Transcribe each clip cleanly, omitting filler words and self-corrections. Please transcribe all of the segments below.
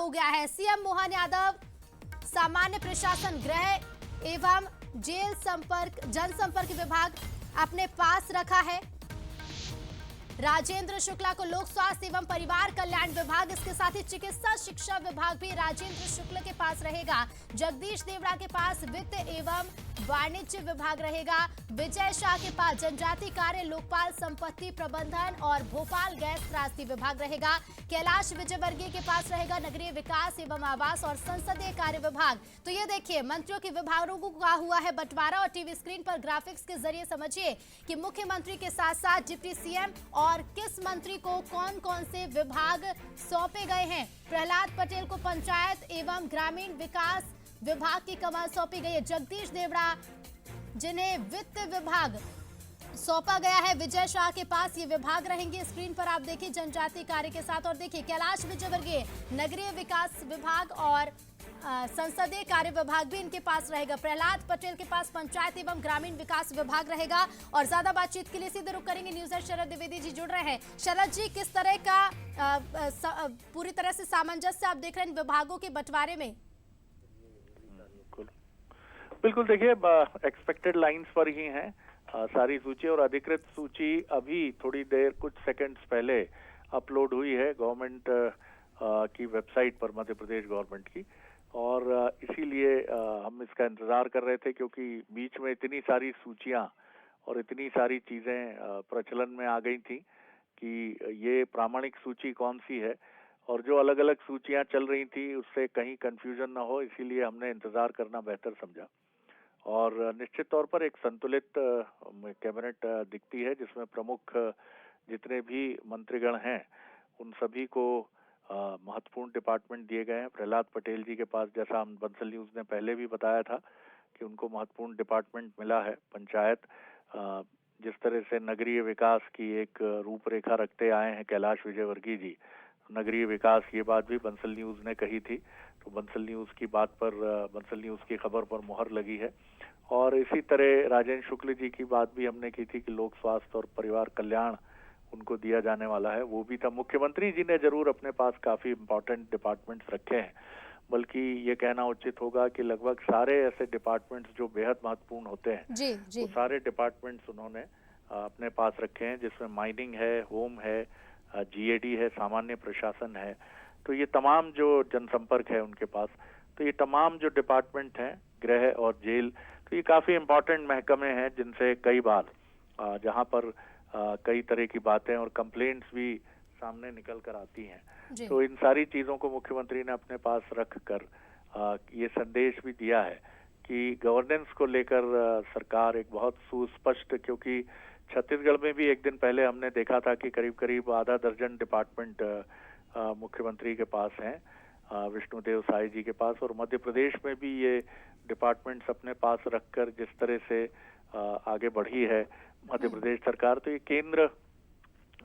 गया है। सीएम मोहन यादव सामान्य प्रशासन, गृह एवं जेल संपर्क जनसंपर्क विभाग अपने पास रखा है। राजेंद्र शुक्ला को लोक स्वास्थ्य एवं परिवार कल्याण विभाग, इसके साथ ही चिकित्सा शिक्षा विभाग भी राजेंद्र शुक्ला के पास रहेगा। जगदीश देवड़ा के पास वित्त एवं वाणिज्य विभाग रहेगा। विजय शाह के पास जनजाति कार्य, लोकपाल संपत्ति प्रबंधन और भोपाल गैस त्रासदी विभाग रहेगा। कैलाश विजयवर्गीय के पास रहेगा नगरीय विकास एवं आवास और संसदीय कार्य विभाग। तो ये देखिए मंत्रियों के विभागों का हुआ है बंटवारा और टीवी स्क्रीन पर ग्राफिक्स के जरिए समझिए कि मुख्यमंत्री के साथ साथ डिप्टी सीएम और किस मंत्री को कौन कौन से विभाग सौंपे गए हैं। प्रहलाद पटेल को पंचायत एवं ग्रामीण विकास विभाग की कमान सौंपी गई है। जगदीश देवड़ा जिन्हें वित्त विभाग सौंपा गया है, विजय शाह के पास ये विभाग रहेंगे। स्क्रीन पर आप देखिए जनजाति कार्य के साथ, और देखिए कैलाश विजयवर्गीय नगरीय विकास विभाग और संसदीय कार्य विभाग भी इनके पास रहेगा। प्रहलाद पटेल के पास पंचायत एवं ग्रामीण विकास विभाग रहेगा। और ज्यादा बातचीत के लिए सीधे रुख करेंगे न्यूज़ एट शरद द्विवेदी जी जुड़ रहे हैं। शरद जी, किस तरह का पूरी तरह से सामंजस्य आप देख रहे हैं इन विभागों के बंटवारे में? बिल्कुल, देखिए एक्सपेक्टेड लाइंस पर ही हैं सारी सूची, और अधिकृत सूची अभी थोड़ी देर कुछ सेकंड्स पहले अपलोड हुई है गवर्नमेंट की वेबसाइट पर, मध्य प्रदेश गवर्नमेंट की। और इसीलिए हम इसका इंतजार कर रहे थे, क्योंकि बीच में इतनी सारी सूचियां और इतनी सारी चीजें प्रचलन में आ गई थी कि ये प्रामाणिक सूची कौन सी है और जो अलग अलग सूचियां चल रही थी उससे कहीं कंफ्यूजन ना हो, इसीलिए हमने इंतजार करना बेहतर समझा। और निश्चित तौर पर एक संतुलित कैबिनेट दिखती है, जिसमें प्रमुख जितने भी मंत्रीगण हैं उन सभी को महत्वपूर्ण डिपार्टमेंट दिए गए हैं। प्रहलाद पटेल जी के पास, जैसा हम बंसल न्यूज ने पहले भी बताया था कि उनको महत्वपूर्ण डिपार्टमेंट मिला है। पंचायत, जिस तरह से नगरीय विकास की एक रूपरेखा रखते आए हैं कैलाश विजयवर्गीय जी, नगरीय विकास, ये बात भी बंसल न्यूज ने कही थी, तो बंसल न्यूज की बात पर, बंसल न्यूज की खबर पर मुहर लगी है। और इसी तरह राजेंद्र शुक्ल जी की बात भी हमने की थी कि लोक स्वास्थ्य और परिवार कल्याण उनको दिया जाने वाला है, वो भी था। मुख्यमंत्री जी ने जरूर अपने पास काफी इंपॉर्टेंट डिपार्टमेंट्स रखे हैं, बल्कि ये कहना उचित होगा कि लगभग सारे ऐसे डिपार्टमेंट्स जो बेहद महत्वपूर्ण होते हैं वो सारे डिपार्टमेंट्स उन्होंने अपने पास रखे हैं, जिसमें माइनिंग है, होम है, जीएडी है, सामान्य प्रशासन है। तो ये तमाम जो जनसंपर्क है उनके पास, तो ये तमाम जो डिपार्टमेंट हैं, गृह और जेल, तो ये काफी इंपॉर्टेंट महकमे हैं जिनसे कई बार जहां पर कई तरह की बातें और कंप्लेंट्स भी सामने निकल कर आती हैं। तो इन सारी चीजों को मुख्यमंत्री ने अपने पास रख कर ये संदेश भी दिया है कि गवर्नेंस को लेकर सरकार एक बहुत सुस्पष्ट, क्योंकि छत्तीसगढ़ में भी एक दिन पहले हमने देखा था कि करीब करीब आधा दर्जन डिपार्टमेंट मुख्यमंत्री के पास हैं, विष्णुदेव साय जी के पास, और मध्य प्रदेश में भी ये डिपार्टमेंट्स अपने पास रखकर जिस तरह से आगे बढ़ी है मध्य प्रदेश सरकार, तो ये केंद्र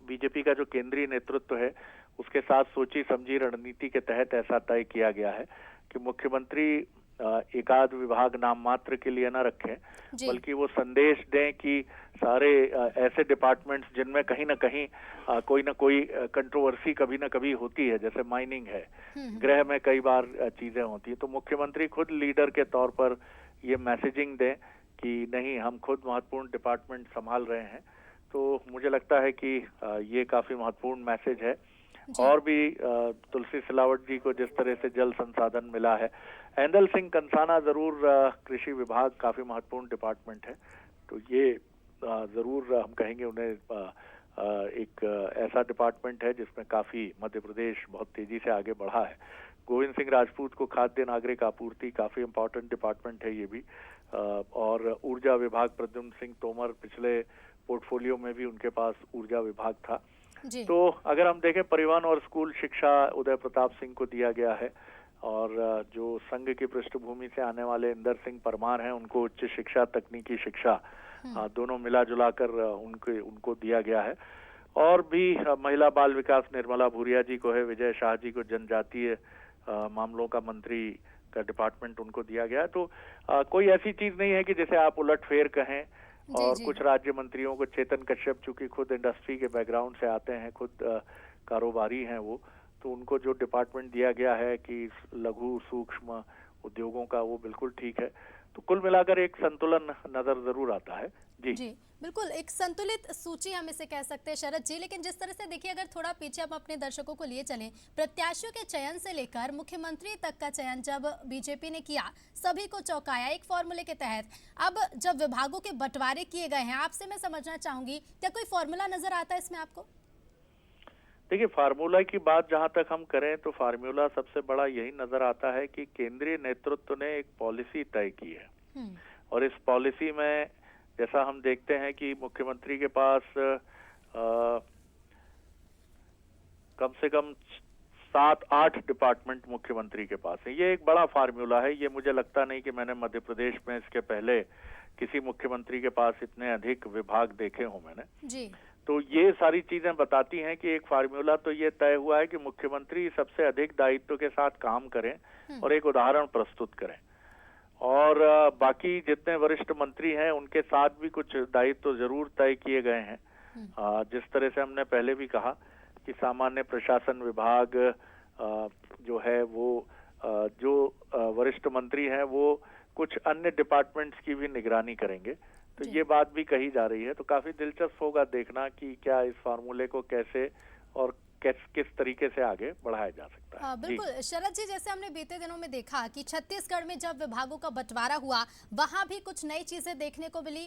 बीजेपी का जो केंद्रीय नेतृत्व है उसके साथ सोची समझी रणनीति के तहत ऐसा तय किया गया है कि मुख्यमंत्री एकाध विभाग नाम मात्र के लिए न रखें, बल्कि वो संदेश दें कि सारे ऐसे डिपार्टमेंट्स जिनमें कहीं ना कहीं कोई ना कोई कंट्रोवर्सी कभी ना कभी होती है, जैसे माइनिंग है, गृह में कई बार चीजें होती है, तो मुख्यमंत्री खुद लीडर के तौर पर ये मैसेजिंग दें कि नहीं, हम खुद महत्वपूर्ण डिपार्टमेंट संभाल रहे हैं। तो मुझे लगता है कि ये काफी महत्वपूर्ण मैसेज है। और भी तुलसी सिलावट जी को जिस तरह से जल संसाधन मिला है, ऐंदल सिंह कंसाना जरूर कृषि विभाग काफी महत्वपूर्ण डिपार्टमेंट है, तो ये जरूर हम कहेंगे उन्हें एक ऐसा डिपार्टमेंट है जिसमें काफी मध्य प्रदेश बहुत तेजी से आगे बढ़ा है। गोविंद सिंह राजपूत को खाद्य नागरिक आपूर्ति काफी इंपॉर्टेंट डिपार्टमेंट है ये भी। और ऊर्जा विभाग प्रद्युम्न सिंह तोमर, पिछले पोर्टफोलियो में भी उनके पास ऊर्जा विभाग था। तो अगर हम देखें, परिवहन और स्कूल शिक्षा उदय प्रताप सिंह को दिया गया है, और जो संघ की पृष्ठभूमि से आने वाले इंदर सिंह परमार हैं उनको उच्च शिक्षा, तकनीकी शिक्षा दोनों मिला जुला कर उनको दिया गया है। और भी महिला बाल विकास निर्मला भूरिया जी को है, विजय शाह जी को जनजातीय मामलों का मंत्री का डिपार्टमेंट उनको दिया गया है। तो कोई ऐसी चीज नहीं है कि जैसे आप उलटफेर कहें। और कुछ राज्य मंत्रियों को, चेतन कश्यप चूंकि खुद इंडस्ट्री के बैकग्राउंड से आते हैं, खुद कारोबारी हैं वो, तो उनको जो डिपार्टमेंट दिया गया है कि लघु सूक्ष्म उद्योगों का, वो बिल्कुल ठीक है। तो कुल मिलाकर एक संतुलन नजर जरूर आता है। जी बिल्कुल, एक संतुलित सूची हम इसे कह सकते हैं शरद जी। लेकिन जिस तरह से देखिए, अगर थोड़ा पीछे हम अपने दर्शकों को लिए चलें, प्रत्याशियों के चयन से लेकर मुख्यमंत्री तक का चयन जब बीजेपी ने किया, सभी को चौंकाया एक फॉर्मूले के तहत। अब जब विभागों के बंटवारे किए गए हैं, आपसे मैं समझना चाहूंगी, क्या कोई फॉर्मूला नजर आता है इसमें आपको? देखिए, फार्मूला की बात जहां तक हम करें तो फार्मूला सबसे बड़ा यही नजर आता है कि केंद्रीय नेतृत्व ने एक पॉलिसी तय की है, और इस पॉलिसी में जैसा हम देखते हैं कि मुख्यमंत्री के पास कम से कम 7-8 डिपार्टमेंट मुख्यमंत्री के पास है। ये एक बड़ा फार्मूला है। ये मुझे लगता नहीं कि मैंने मध्य प्रदेश में इसके पहले किसी मुख्यमंत्री के पास इतने अधिक विभाग देखे हों मैंने जी। तो ये सारी चीजें बताती हैं कि एक फार्मूला तो ये तय हुआ है कि मुख्यमंत्री सबसे अधिक दायित्व के साथ काम करें और एक उदाहरण प्रस्तुत करें, और बाकी जितने वरिष्ठ मंत्री हैं उनके साथ भी कुछ दायित्व जरूर तय किए गए हैं। जिस तरह से हमने पहले भी कहा कि सामान्य प्रशासन विभाग जो है वो जो वरिष्ठ मंत्री हैं वो कुछ अन्य डिपार्टमेंट्स की भी निगरानी करेंगे। तो ये बात भी कही जा रही है। तो काफी दिलचस्प होगा देखना कि क्या इस फार्मूले को कैसे और किस तरीके से आगे बढ़ाया जा सकता है। बिल्कुल शरद जी, जैसे हमने बीते दिनों में देखा कि छत्तीसगढ़ में जब विभागों का बंटवारा हुआ, वहां भी कुछ नई चीजें देखने को मिली।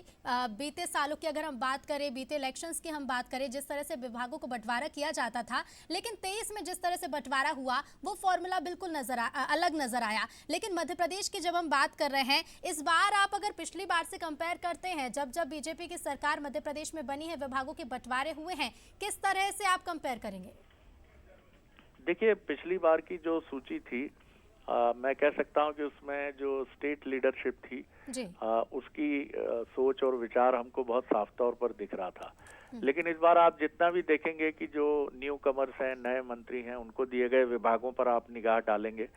बीते सालों की अगर हम बात करें, बीते इलेक्शंस की हम बात करें, जिस तरह से विभागों को बंटवारा किया जाता था, लेकिन 23 में जिस तरह से बंटवारा हुआ वो फॉर्मूला बिल्कुल अलग नजर आया। लेकिन मध्य प्रदेश की जब हम बात कर रहे हैं, इस बार आप अगर पिछली बार से कंपेयर करते हैं, जब जब बीजेपी की सरकार मध्य प्रदेश में बनी है, विभागों के बंटवारे हुए हैं, किस तरह से आप कंपेयर करेंगे? देखिए, पिछली बार की जो सूची थी, मैं कह सकता हूं कि उसमें जो स्टेट लीडरशिप थी उसकी सोच और विचार हमको बहुत साफ तौर पर दिख रहा था। लेकिन इस बार आप जितना भी देखेंगे कि जो न्यू कमर्स हैं, नए मंत्री हैं, उनको दिए गए विभागों पर आप निगाह डालेंगे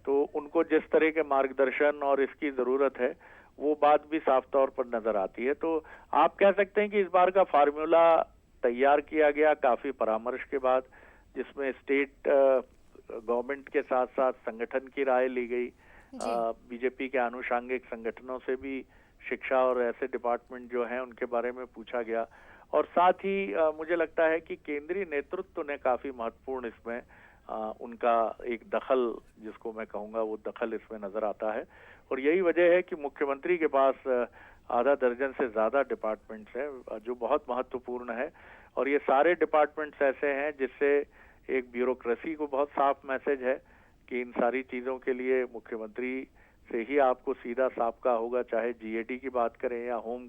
तो उनको जिस तरह के मार्गदर्शन और इसकी जरूरत है वो बात भी साफ तौर पर नजर आती है। तो आप कह सकते हैं कि इस बार का फार्मूला तैयार किया गया काफी परामर्श के बाद, जिसमें स्टेट गवर्नमेंट के साथ साथ संगठन की राय ली गई, बीजेपी के आनुषंगिक संगठनों से भी शिक्षा और ऐसे डिपार्टमेंट जो हैं उनके बारे में पूछा गया, और साथ ही मुझे लगता है कि केंद्रीय नेतृत्व ने काफी महत्वपूर्ण इसमें उनका एक दखल, जिसको मैं कहूंगा वो दखल इसमें नजर आता है। और यही वजह है कि मुख्यमंत्री के पास आधा दर्जन से ज्यादा डिपार्टमेंट्स हैं जो बहुत महत्वपूर्ण है, और ये सारे डिपार्टमेंट्स ऐसे हैं जिससे एक ब्यूरोक्रेसी को बहुत साफ मैसेज है कि इन सारी चीजों के लिए मुख्यमंत्री से ही आपको सीधा साबका होगा, चाहे जीएडी की बात करें या होम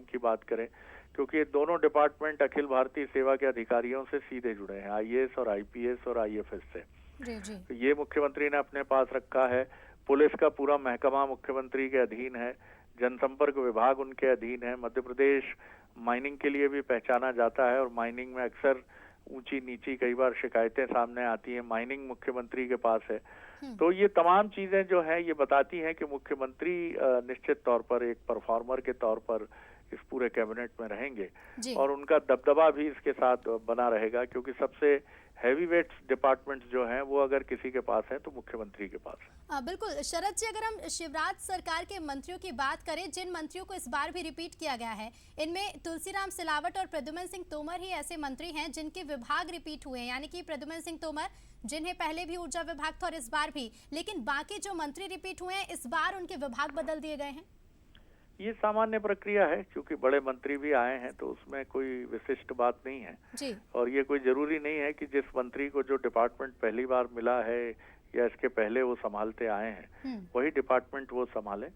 की बात करें, क्योंकि ये दोनों डिपार्टमेंट अखिल भारतीय सेवा के अधिकारियों से सीधे जुड़े हैं, आईएएस और आईपीएस और आईएफएस से। तो ये मुख्यमंत्री ने अपने पास रखा है। पुलिस का पूरा महकमा मुख्यमंत्री के अधीन है, जनसंपर्क विभाग उनके अधीन है। मध्य प्रदेश माइनिंग के लिए भी पहचाना जाता है, और माइनिंग में अक्सर ऊंची नीची कई बार शिकायतें सामने आती हैं, माइनिंग मुख्यमंत्री के पास है। तो ये तमाम चीजें जो हैं ये बताती हैं कि मुख्यमंत्री निश्चित तौर पर एक परफॉर्मर के तौर पर इस पूरे कैबिनेट में रहेंगे, और उनका दबदबा भी इसके साथ बना रहेगा, क्योंकि सबसे हैवी वेट्स डिपार्टमेंट्स जो हैं वो अगर किसी के पास है तो मुख्यमंत्री के पास है। बिल्कुल शरद जी, अगर हम शिवराज सरकार के मंत्रियों की बात करें, जिन मंत्रियों को इस बार भी रिपीट किया गया है, इनमें तुलसीराम सिलावट और प्रद्युमन सिंह तोमर ही ऐसे मंत्री हैं जिनके विभाग रिपीट हुए हैं, यानी कि प्रद्युमन सिंह तोमर जिन्हें पहले भी ऊर्जा विभाग था और इस बार भी, लेकिन बाकी जो मंत्री रिपीट हुए हैं इस बार उनके विभाग बदल दिए गए हैं। ये सामान्य प्रक्रिया है, क्योंकि बड़े मंत्री भी आए हैं तो उसमें कोई विशिष्ट बात नहीं है जी। और ये कोई जरूरी नहीं है कि जिस मंत्री को जो डिपार्टमेंट पहली बार मिला है या इसके पहले वो संभालते आए हैं वही डिपार्टमेंट वो संभाले।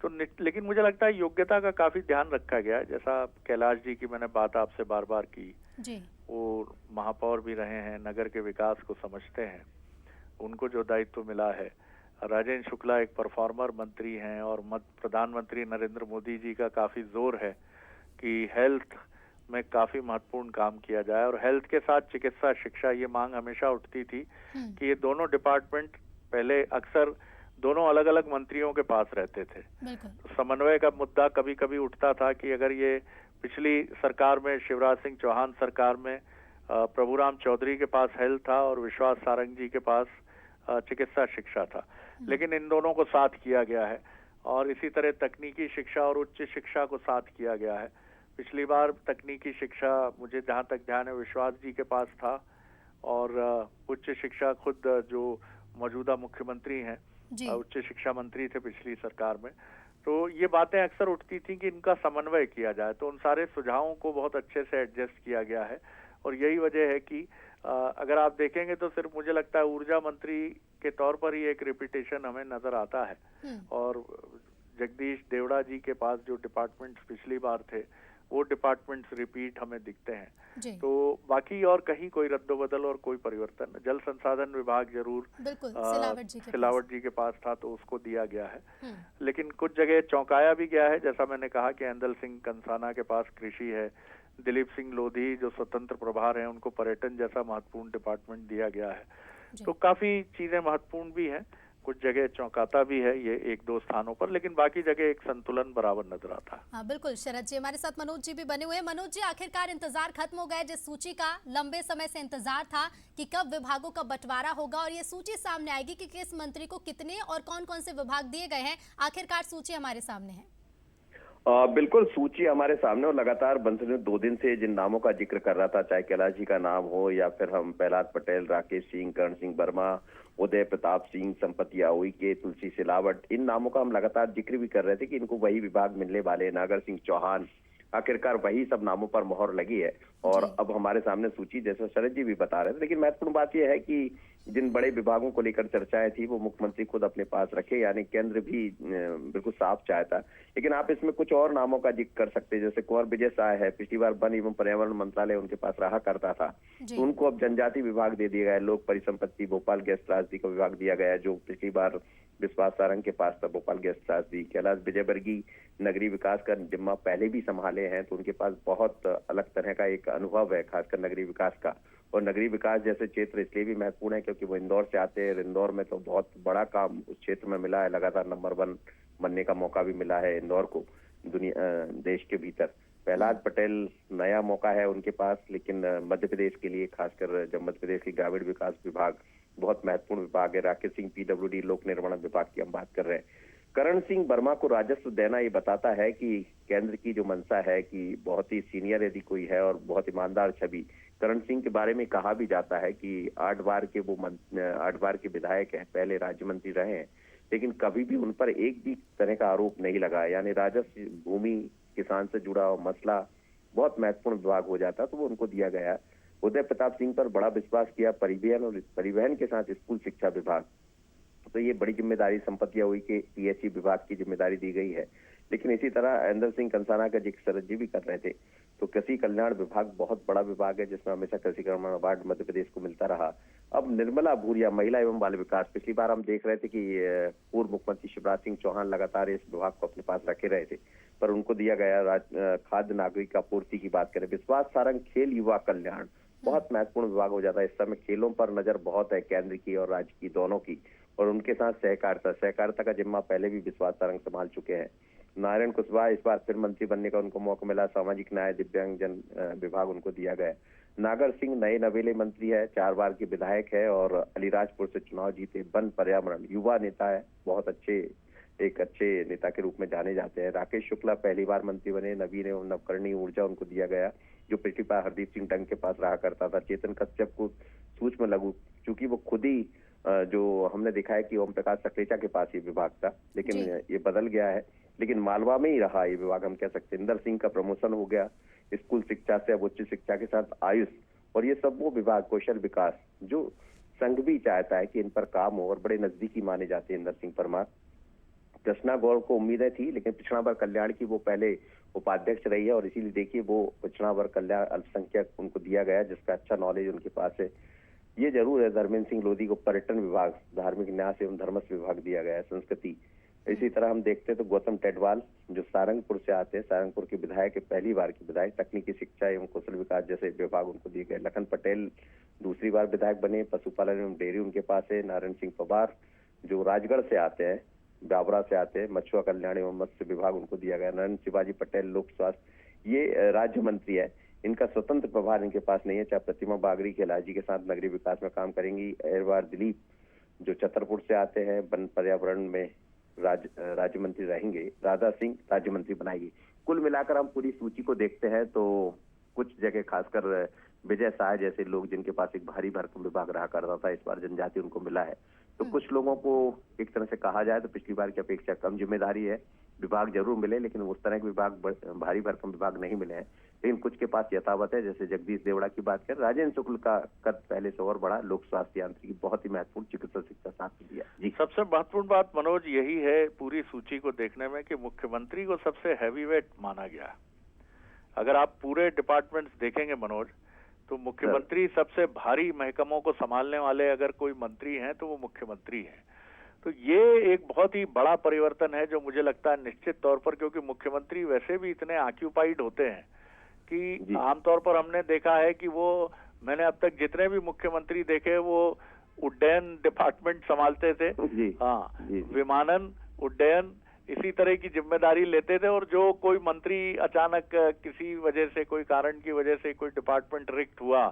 तो लेकिन मुझे लगता है योग्यता का काफी ध्यान रखा गया है। जैसा कैलाश जी की मैंने बात आपसे बार बार की जी। वो महापौर भी रहे हैं, नगर के विकास को समझते हैं, उनको जो दायित्व मिला है। राजेंद्र शुक्ला एक परफॉर्मर मंत्री हैं, और प्रधानमंत्री नरेंद्र मोदी जी का काफी जोर है कि हेल्थ में काफी महत्वपूर्ण काम किया जाए, और हेल्थ के साथ चिकित्सा शिक्षा, ये मांग हमेशा उठती थी कि ये दोनों डिपार्टमेंट पहले अक्सर दोनों अलग अलग मंत्रियों के पास रहते थे। तो समन्वय का मुद्दा कभी कभी उठता था कि अगर ये पिछली सरकार में, शिवराज सिंह चौहान सरकार में प्रभुराम चौधरी के पास हेल्थ था और विश्वास सारंग जी के पास चिकित्सा शिक्षा था, लेकिन इन दोनों को साथ किया गया है। और इसी तरह तकनीकी शिक्षा और उच्च शिक्षा को साथ किया गया है। पिछली बार तकनीकी शिक्षा मुझे जहाँ तक ध्यान है विश्वास जी के पास था, और उच्च शिक्षा खुद जो मौजूदा मुख्यमंत्री हैं, उच्च शिक्षा मंत्री थे पिछली सरकार में, तो ये बातें अक्सर उठती थी कि इनका समन्वय किया जाए। तो उन सारे सुझावों को बहुत अच्छे से एडजस्ट किया गया है, और यही वजह है कि अगर आप देखेंगे तो सिर्फ मुझे लगता है ऊर्जा मंत्री के तौर पर ही एक रिपीटेशन हमें नजर आता है, और जगदीश देवड़ा जी के पास जो डिपार्टमेंट्स पिछली बार थे वो डिपार्टमेंट्स रिपीट हमें दिखते हैं। तो बाकी और कहीं कोई रद्दोबदल और कोई परिवर्तन, जल संसाधन विभाग जरूर सिलावट जी के पास था तो उसको दिया गया है, लेकिन कुछ जगह चौंकाया भी गया है। जैसा मैंने कहा कि ऐंदल सिंह कंसाना के पास कृषि है, दिलीप सिंह लोधी जो स्वतंत्र प्रभार हैं उनको पर्यटन जैसा महत्वपूर्ण डिपार्टमेंट दिया गया है। तो काफी चीजें महत्वपूर्ण भी हैं, कुछ जगह चौंकाता भी है ये एक दो स्थानों पर, लेकिन बाकी जगह एक संतुलन बराबर नजर आता है। हाँ बिल्कुल। शरद जी हमारे साथ मनोज जी भी बने हुए हैं। मनोज जी, आखिरकार इंतजार खत्म हो गया जिस सूची का लंबे समय से इंतजार था कि कब विभागों का बंटवारा होगा और ये सूची सामने आएगी कि किस मंत्री को कितने और कौन कौन से विभाग दिए गए हैं। आखिरकार सूची हमारे सामने है। बिल्कुल, सूची हमारे सामने, और लगातार बंसल ने 2 दिन से जिन नामों का जिक्र कर रहा था, चाहे कैलाश जी का नाम हो या फिर हम प्रहलाद पटेल, राकेश सिंह, कर्ण सिंह वर्मा, उदय प्रताप सिंह, संपत्ति आउई के, तुलसी सिलावट, इन नामों का हम लगातार जिक्र भी कर रहे थे कि इनको वही विभाग मिलने वाले। नागर सिंह चौहान, आखिरकार वही सब नामों पर मोहर लगी है और अब हमारे सामने सूची, जैसा शरद जी भी बता रहे थे। लेकिन महत्वपूर्ण बात यह है कि जिन बड़े विभागों को लेकर चर्चाएं थी वो मुख्यमंत्री खुद अपने पास रखे, यानी केंद्र भी बिल्कुल साफ चाहता। लेकिन आप इसमें कुछ और नामों का जिक्र कर सकते हैं, जैसे कुंवर विजय शाह है, पिछली बार वन एवं पर्यावरण मंत्रालय उनके पास रहा करता था, तो उनको अब जनजाति विभाग दे दिया गया है। लोक परिसंपत्ति भोपाल गेस्ट त्रासदी का विभाग दिया गया है, जो पिछली बार विश्वास सारंग के पास था, भोपाल गेस्ट त्रासदी। कैलाश विजयवर्गीय नगरीय विकास का जिम्मा पहले भी संभाले हैं, तो उनके पास बहुत अलग तरह का एक अनुभव है, खासकर नगरीय विकास का। और नगरीय विकास जैसे क्षेत्र इसलिए भी महत्वपूर्ण है क्योंकि वो इंदौर से आते हैं। इंदौर में तो बहुत बड़ा काम उस क्षेत्र में मिला है, लगातार नंबर 1 बनने का मौका भी मिला है इंदौर को दुनिया देश के भीतर। प्रहलाद पटेल नया मौका है उनके पास, लेकिन मध्य प्रदेश के लिए, खासकर जब मध्य प्रदेश की ग्रामीण विकास विभाग बहुत महत्वपूर्ण विभाग है। राकेश सिंह पीडब्ल्यूडी लोक निर्माण विभाग की हम बात कर रहे हैं। कर्ण सिंह वर्मा को राजस्व देना ये बताता है कि केंद्र की जो मंशा है कि बहुत ही सीनियर यदि कोई है और बहुत ईमानदार छवि, कर्ण सिंह के बारे में कहा भी जाता है कि 8 बार के विधायक हैं, पहले राज्य मंत्री रहे हैं, लेकिन कभी भी उन पर एक भी तरह का आरोप नहीं लगा। यानी राजस्व, भूमि, किसान से जुड़ा हुआ मसला बहुत महत्वपूर्ण विभाग हो जाता तो वो उनको दिया गया। उदय प्रताप सिंह पर बड़ा विश्वास किया, परिवहन के साथ स्कूल शिक्षा विभाग, तो ये बड़ी जिम्मेदारी संपत्ति हुई के पीएचई विभाग की जिम्मेदारी दी गई है। लेकिन इसी तरह ऐंदल सिंह कंसाना का जिक्र शरद जी भी कर रहे थे, तो कृषि कल्याण विभाग बहुत बड़ा विभाग है जिसमें हमेशा कृषि कल्याण अवार्ड मध्य प्रदेश को मिलता रहा। अब निर्मला भूरिया, महिला एवं बाल विकास, पिछली बार हम देख रहे थे कि पूर्व मुख्यमंत्री शिवराज सिंह चौहान लगातार इस विभाग को अपने पास रखे रहे थे, पर उनको दिया गया। खाद्य नागरिक आपूर्ति की बात करें, विश्वास सारंग खेल युवा कल्याण, बहुत महत्वपूर्ण विभाग हो जाता है। इस समय खेलों पर नजर बहुत है केंद्र की और राज्य की दोनों की, और उनके साथ सहकारिता का जिम्मा पहले भी विश्वास सारंग संभाल चुके हैं। नारायण कुशवाहा इस बार फिर मंत्री बनने का उनको मौका मिला, सामाजिक न्याय दिव्यांग जन विभाग उनको दिया गया। नागर सिंह नए नवेले मंत्री है, 4 बार के विधायक है और अलीराजपुर से चुनाव जीते, वन पर्यावरण युवा नेता है, बहुत एक अच्छे नेता के रूप में जाने जाते हैं। राकेश शुक्ला पहली बार मंत्री बने, नवीन एवं नवकरणीय ऊर्जा उनको दिया गया, जो पिछली बार हरदीप सिंह डंग के पास रहा करता था। चेतन कश्यप को सूक्ष्म लघु, चूंकि वो खुद ही जो हमने देखा है कि ओम प्रकाश सक्सेना के पास ये विभाग था, लेकिन ये बदल गया है, लेकिन मालवा में ही रहा ये विभाग, हम कह सकते हैं। इंदर सिंह का प्रमोशन हो गया स्कूल शिक्षा से अब उच्च शिक्षा के साथ आयुष, और ये सब वो विभाग, कौशल विकास, जो संघ भी चाहता है कि इन पर काम हो और बड़े नजदीकी माने जाते हैं इंदर सिंह परमार। कृष्णा गौड़ को उम्मीदें थी, लेकिन पिछड़ा वर्ग कल्याण की वो पहले उपाध्यक्ष रही है और इसीलिए देखिए वो पिछड़ा वर्ग कल्याण अल्पसंख्यक उनको दिया गया, जिसका अच्छा नॉलेज उनके पास है। ये जरूर है, धर्मेंद्र सिंह लोधी को पर्यटन विभाग, धार्मिक न्यास एवं धर्मस्व विभाग दिया गया है, संस्कृति। इसी तरह हम देखते हैं तो गौतम टेडवाल जो सारंगपुर से आते हैं, सारंगपुर के विधायक, पहली बार के विधायक, तकनीकी शिक्षा एवं कौशल विकास जैसे विभाग उनको दिए गए। लखन पटेल दूसरी बार विधायक बने, पशुपालन एवं डेयरी उनके पास है। नारायण सिंह पवार जो राजगढ़ से आते हैं, बाबरा से आते हैं, मछुआ कल्याण एवं मत्स्य विभाग उनको दिया गया। नरेंद्र शिवाजी पटेल लोक स्वास्थ्य, ये राज्य मंत्री है। इनका स्वतंत्र प्रभार इनके पास नहीं है। चाहे प्रतिमा बागरी कैलाश जी के साथ नगरीय विकास में काम करेंगी, एरवार दिलीप जो छतरपुर से आते हैं वन पर्यावरण में राज्य मंत्री रहेंगे, राधा सिंह राज्य मंत्री बनाएगी। कुल मिलाकर हम पूरी सूची को देखते हैं तो कुछ जगह खासकर विजय शाह जैसे लोग जिनके पास एक भारी भरकम विभाग रहा करता था, इस बार जनजाति उनको मिला है। तो कुछ लोगों को एक तरह से कहा जाए तो पिछली बार की अपेक्षा कम जिम्मेदारी है, विभाग जरूर मिले लेकिन उस तरह के विभाग भारी भरकम विभाग नहीं मिले हैं। लेकिन कुछ के पास यथावत है, जैसे जगदीश देवड़ा की बात करें, राजेंद्र शुक्ल का कद पहले से और बड़ा, लोक स्वास्थ्य यांत्रिकी बहुत ही महत्वपूर्ण, चिकित्सा शिक्षा साथ दिया जी। सबसे महत्वपूर्ण बात मनोज यही है पूरी सूची को देखने में कि मुख्यमंत्री को सबसे हैवीवेट माना गया। अगर आप पूरे डिपार्टमेंट्स देखेंगे मनोज, तो मुख्यमंत्री सबसे भारी महकमों को संभालने वाले अगर कोई मंत्री हैं तो वो मुख्यमंत्री हैं। तो ये एक बहुत ही बड़ा परिवर्तन है जो मुझे लगता है निश्चित तौर पर, क्योंकि मुख्यमंत्री वैसे भी इतने ऑक्यूपाइड होते हैं कि आमतौर पर हमने देखा है कि वो, मैंने अब तक जितने भी मुख्यमंत्री देखे वो उड्डयन डिपार्टमेंट संभालते थे, हाँ, विमानन, उड्डयन, इसी तरह की जिम्मेदारी लेते थे। और जो कोई मंत्री अचानक किसी वजह से, कोई कारण की वजह से कोई डिपार्टमेंट रिक्त हुआ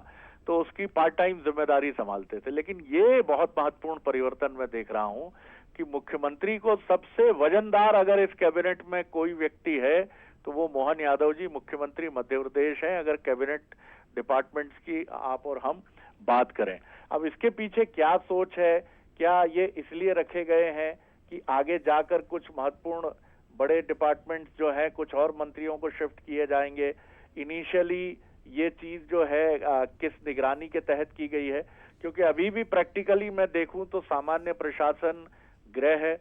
तो उसकी पार्ट टाइम जिम्मेदारी संभालते थे। लेकिन ये बहुत महत्वपूर्ण परिवर्तन मैं देख रहा हूं कि मुख्यमंत्री को सबसे वजनदार अगर इस कैबिनेट में कोई व्यक्ति है तो वो मोहन यादव जी मुख्यमंत्री मध्य प्रदेश हैं, अगर कैबिनेट डिपार्टमेंट्स की आप और हम बात करें। अब इसके पीछे क्या सोच है, क्या ये इसलिए रखे गए हैं कि आगे जाकर कुछ महत्वपूर्ण बड़े डिपार्टमेंट्स जो है कुछ और मंत्रियों को शिफ्ट किए जाएंगे? इनिशियली ये चीज जो है किस निगरानी के तहत की गई है? क्योंकि अभी भी प्रैक्टिकली मैं देखूं तो सामान्य प्रशासन, गृह,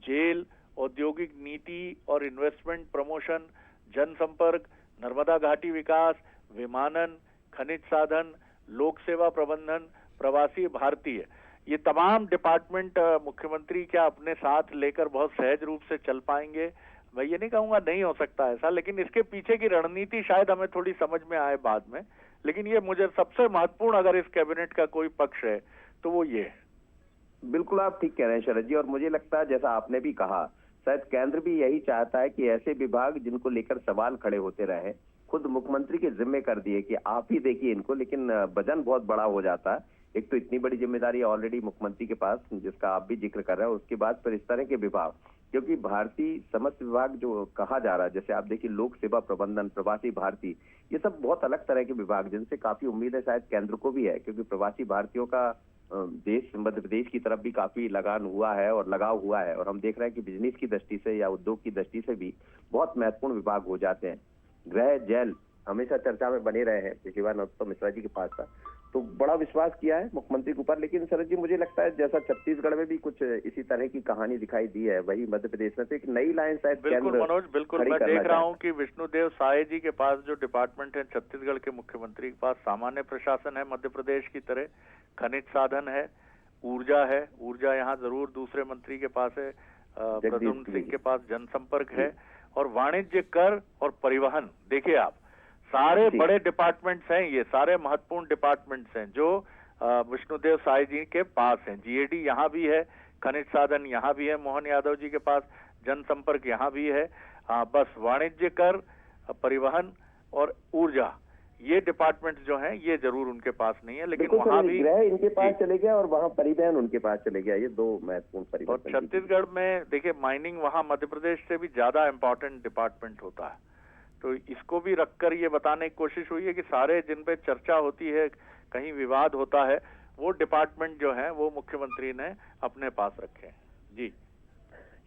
जेल, औद्योगिक नीति और इन्वेस्टमेंट प्रमोशन, जनसंपर्क, नर्मदा घाटी विकास, विमानन, खनिज साधन, लोक सेवा प्रबंधन, प्रवासी भारतीय, ये तमाम डिपार्टमेंट मुख्यमंत्री क्या अपने साथ लेकर बहुत सहज रूप से चल पाएंगे? मैं ये नहीं कहूंगा नहीं हो सकता ऐसा, लेकिन इसके पीछे की रणनीति शायद हमें थोड़ी समझ में आए बाद में। लेकिन ये मुझे सबसे महत्वपूर्ण अगर इस कैबिनेट का कोई पक्ष है तो वो ये है। बिल्कुल आप ठीक कह रहे हैं शरद जी, और मुझे लगता है जैसा आपने भी कहा, शायद केंद्र भी यही चाहता है कि ऐसे विभाग जिनको लेकर सवाल खड़े होते रहे खुद मुख्यमंत्री के जिम्मे कर दिए कि आप ही देखिए इनको, लेकिन वजन बहुत बड़ा हो जाता है। एक तो इतनी बड़ी जिम्मेदारी ऑलरेडी मुख्यमंत्री के पास जिसका आप भी जिक्र कर रहे हैं, उसके बाद फिर इस तरह के विभाग, क्योंकि भारतीय समस्त विभाग जो कहा जा रहा है, जैसे आप देखिए लोक सेवा प्रबंधन, प्रवासी भारतीय, ये सब बहुत अलग तरह के विभाग जिनसे काफी उम्मीद है शायद केंद्र को भी है, क्योंकि प्रवासी भारतीयों का देश मध्य प्रदेश की तरफ भी काफी लगान हुआ है और लगाव हुआ है, और हम देख रहे हैं कि बिजनेस की दृष्टि से या उद्योग की दृष्टि से भी बहुत महत्वपूर्ण विभाग हो जाते हैं। गृह, जेल हमेशा चर्चा में बने रहे हैं, पिछली बार नरोत्तम मिश्रा जी के पास था, तो बड़ा विश्वास किया है मुख्यमंत्री के ऊपर। लेकिन शरद जी मुझे लगता है जैसा छत्तीसगढ़ में भी कुछ इसी तरह की कहानी दिखाई दी है, वही मध्य प्रदेश में तो एक नई लाइन शायद बिल्कुल मनोज, बिल्कुल मैं देख रहा हूँ कि विष्णुदेव साय जी के पास जो डिपार्टमेंट है छत्तीसगढ़ के मुख्यमंत्री के पास, सामान्य प्रशासन है मध्य प्रदेश की तरह, खनिज साधन है, ऊर्जा है, ऊर्जा यहाँ जरूर दूसरे मंत्री के पास है, प्रद्युम्न सिंह के पास जनसंपर्क है, और वाणिज्य, कर और परिवहन। देखिए आप सारे बड़े डिपार्टमेंट्स हैं, ये सारे महत्वपूर्ण डिपार्टमेंट्स हैं जो विष्णुदेव साय जी के पास हैं। जीएडी यहाँ भी है, खनिज साधन यहाँ भी है मोहन यादव जी के पास, जनसंपर्क यहाँ भी है, बस वाणिज्य, कर, परिवहन और ऊर्जा, ये डिपार्टमेंट जो हैं ये जरूर उनके पास नहीं है। लेकिन वहाँ भी गृह इनके पास चले गया और वहाँ परिवहन उनके पास चले गया, ये दो महत्वपूर्ण परिवर्तन। और छत्तीसगढ़ में देखिए माइनिंग वहाँ मध्य प्रदेश से भी ज्यादा इम्पोर्टेंट डिपार्टमेंट होता है, तो इसको भी रखकर ये बताने की कोशिश हुई है कि सारे जिन पे चर्चा होती है, कहीं विवाद होता है, वो डिपार्टमेंट जो है वो मुख्यमंत्री ने अपने पास रखे हैं। जी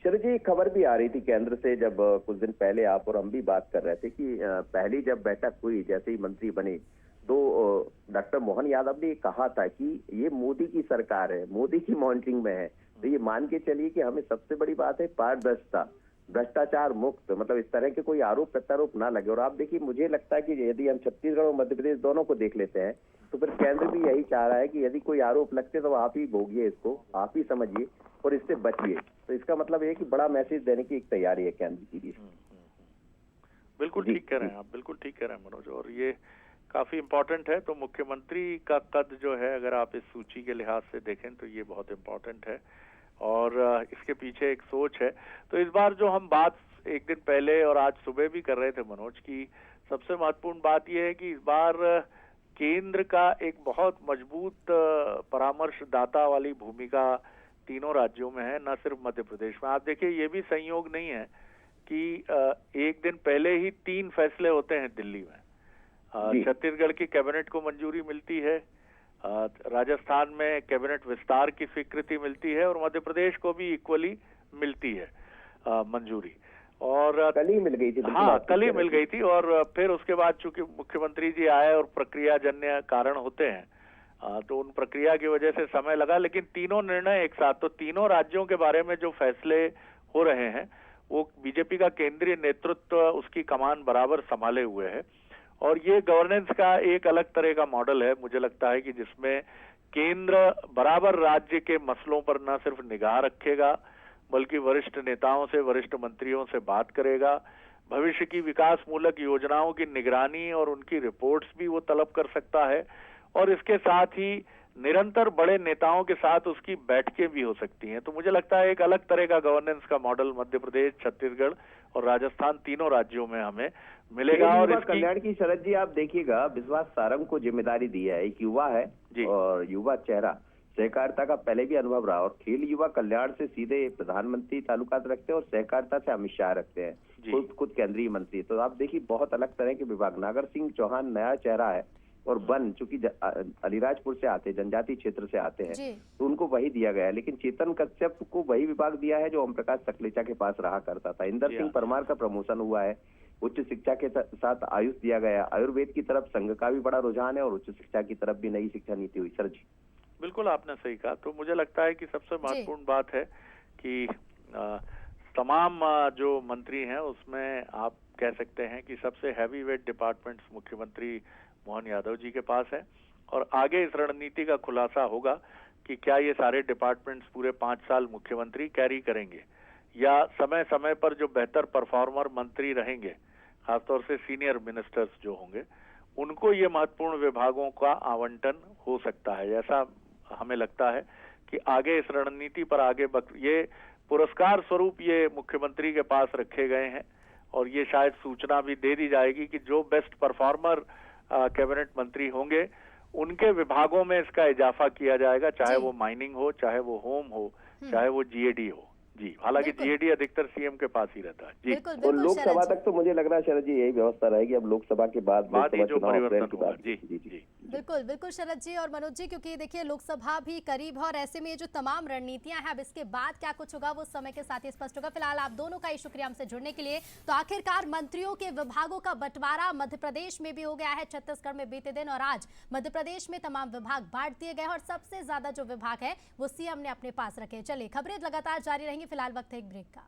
शरद जी, खबर भी आ रही थी केंद्र से, जब कुछ दिन पहले आप और हम भी बात कर रहे थे कि पहली जब बैठक हुई, जैसे ही मंत्री बने, तो डॉक्टर मोहन यादव ने कहा था कि ये मोदी की सरकार है, मोदी की मॉनिटरिंग में है, तो ये मान के चलिए कि हमें सबसे बड़ी बात है पारदर्शिता, भ्रष्टाचार मुक्त, मतलब इस तरह के कोई आरोप प्रत्यारोप ना लगे। और आप देखिए मुझे लगता है कि यदि हम छत्तीसगढ़ और मध्य प्रदेश दोनों को देख लेते हैं तो फिर केंद्र भी यही चाह रहा है कि यदि कोई आरोप लगते तो आप ही भोगिए इसको, आप ही समझिए और इससे बचिए। तो इसका मतलब ये है कि बड़ा मैसेज देने की एक तैयारी है केंद्र की भी। बिल्कुल ठीक कह रहे हैं आप, बिल्कुल ठीक कह रहे हैं मनोज, और ये काफी इम्पोर्टेंट है। तो मुख्यमंत्री का कद जो है अगर आप इस सूची के लिहाज से देखें तो ये बहुत इम्पोर्टेंट है, और इसके पीछे एक सोच है। तो इस बार जो हम बात एक दिन पहले और आज सुबह भी कर रहे थे मनोज की सबसे महत्वपूर्ण बात यह है कि इस बार केंद्र का एक बहुत मजबूत परामर्शदाता वाली भूमिका तीनों राज्यों में है, न सिर्फ मध्य प्रदेश में। आप देखिए, ये भी संयोग नहीं है कि एक दिन पहले ही 3 फैसले होते हैं दिल्ली में। छत्तीसगढ़ की कैबिनेट को मंजूरी मिलती है, राजस्थान में कैबिनेट विस्तार की स्वीकृति मिलती है और मध्य प्रदेश को भी इक्वली मिलती है मंजूरी। और कल ही मिल गई थी। हाँ, कल ही मिल गई थी। और फिर उसके बाद चूंकि मुख्यमंत्री जी आए और प्रक्रिया जन्य कारण होते हैं, तो उन प्रक्रिया की वजह से समय लगा, लेकिन तीनों निर्णय एक साथ। तो तीनों राज्यों के बारे में जो फैसले हो रहे हैं वो बीजेपी का केंद्रीय नेतृत्व उसकी कमान बराबर संभाले हुए है। और ये गवर्नेंस का एक अलग तरह का मॉडल है, मुझे लगता है कि जिसमें केंद्र बराबर राज्य के मसलों पर न सिर्फ निगाह रखेगा बल्कि वरिष्ठ नेताओं से, वरिष्ठ मंत्रियों से बात करेगा। भविष्य की विकास मूलक योजनाओं की निगरानी और उनकी रिपोर्ट्स भी वो तलब कर सकता है। और इसके साथ ही निरंतर बड़े नेताओं के साथ उसकी बैठकें भी हो सकती हैं। तो मुझे लगता है एक अलग तरह का गवर्नेंस का मॉडल मध्य प्रदेश, छत्तीसगढ़ और राजस्थान तीनों राज्यों में हमें मिलेगा। और युवा कल्याण की शरद जी, आप देखिएगा, विश्वास सारंग को जिम्मेदारी दी है। एक युवा है और युवा चेहरा, सहकारिता का पहले भी अनुभव रहा और खेल युवा कल्याण से सीधे प्रधानमंत्री ताल्लुकात रखते हैं और सहकारिता से अमित शाह रखते हैं, खुद केंद्रीय मंत्री। तो आप देखिए, बहुत अलग तरह के विभाग। नागर सिंह चौहान नया चेहरा है और वन, चूंकि अलीराजपुर से आते, जनजातीय क्षेत्र से आते हैं, तो उनको वही दिया गया है। लेकिन चेतन कश्यप को वही विभाग दिया है जो ओम प्रकाश सकलेचा के पास रहा करता था। इंदर सिंह परमार का प्रमोशन हुआ है। उच्च शिक्षा के साथ आयुष दिया गया। आयुर्वेद की तरफ संघ का भी बड़ा रुझान है और उच्च शिक्षा की तरफ भी नई शिक्षा नीति हुई। सर जी, बिल्कुल आपने सही कहा। तो मुझे लगता है कि सबसे महत्वपूर्ण बात है कि तमाम जो मंत्री हैं उसमें आप कह सकते हैं कि सबसे हैवी वेट डिपार्टमेंट्स मुख्यमंत्री मोहन यादव जी के पास है। और आगे इस रणनीति का खुलासा होगा कि क्या ये सारे डिपार्टमेंट्स पूरे 5 साल मुख्यमंत्री कैरी करेंगे या समय समय पर जो बेहतर परफॉर्मर मंत्री रहेंगे, खासतौर से सीनियर मिनिस्टर्स जो होंगे, उनको ये महत्वपूर्ण विभागों का आवंटन हो सकता है। ऐसा हमें लगता है कि आगे इस रणनीति पर ये पुरस्कार स्वरूप ये मुख्यमंत्री के पास रखे गए हैं और ये शायद सूचना भी दे दी जाएगी कि जो बेस्ट परफॉर्मर कैबिनेट मंत्री होंगे उनके विभागों में इसका इजाफा किया जाएगा, चाहे वो माइनिंग हो, चाहे वो होम हो, चाहे वो जीएडी हो। जी, हालांकि जीएडी अधिकतर सीएम के पास ही रहता है। जी, और लोकसभा तक तो मुझे लग रहा है शरद जी यही व्यवस्था रहेगी। अब लोकसभा के बाद जो परिवर्तन होगा। जी जी जी, बिल्कुल बिल्कुल शरद जी और मनोज जी, क्योंकि देखिए लोकसभा भी करीब है और ऐसे में ये जो तमाम रणनीतियां हैं, अब इसके बाद क्या कुछ होगा वो समय के साथ ही स्पष्ट होगा। फिलहाल आप दोनों का ही शुक्रिया हमसे जुड़ने के लिए। तो आखिरकार मंत्रियों के विभागों का बंटवारा मध्य प्रदेश में भी हो गया है। छत्तीसगढ़ में बीते दिन और आज मध्य प्रदेश में तमाम विभाग बांट दिए गए और सबसे ज्यादा जो विभाग है वो सीएम ने अपने पास रखे। चलिए, खबरें लगातार जारी रहेंगी। फिलहाल वक्त है एक ब्रेक का।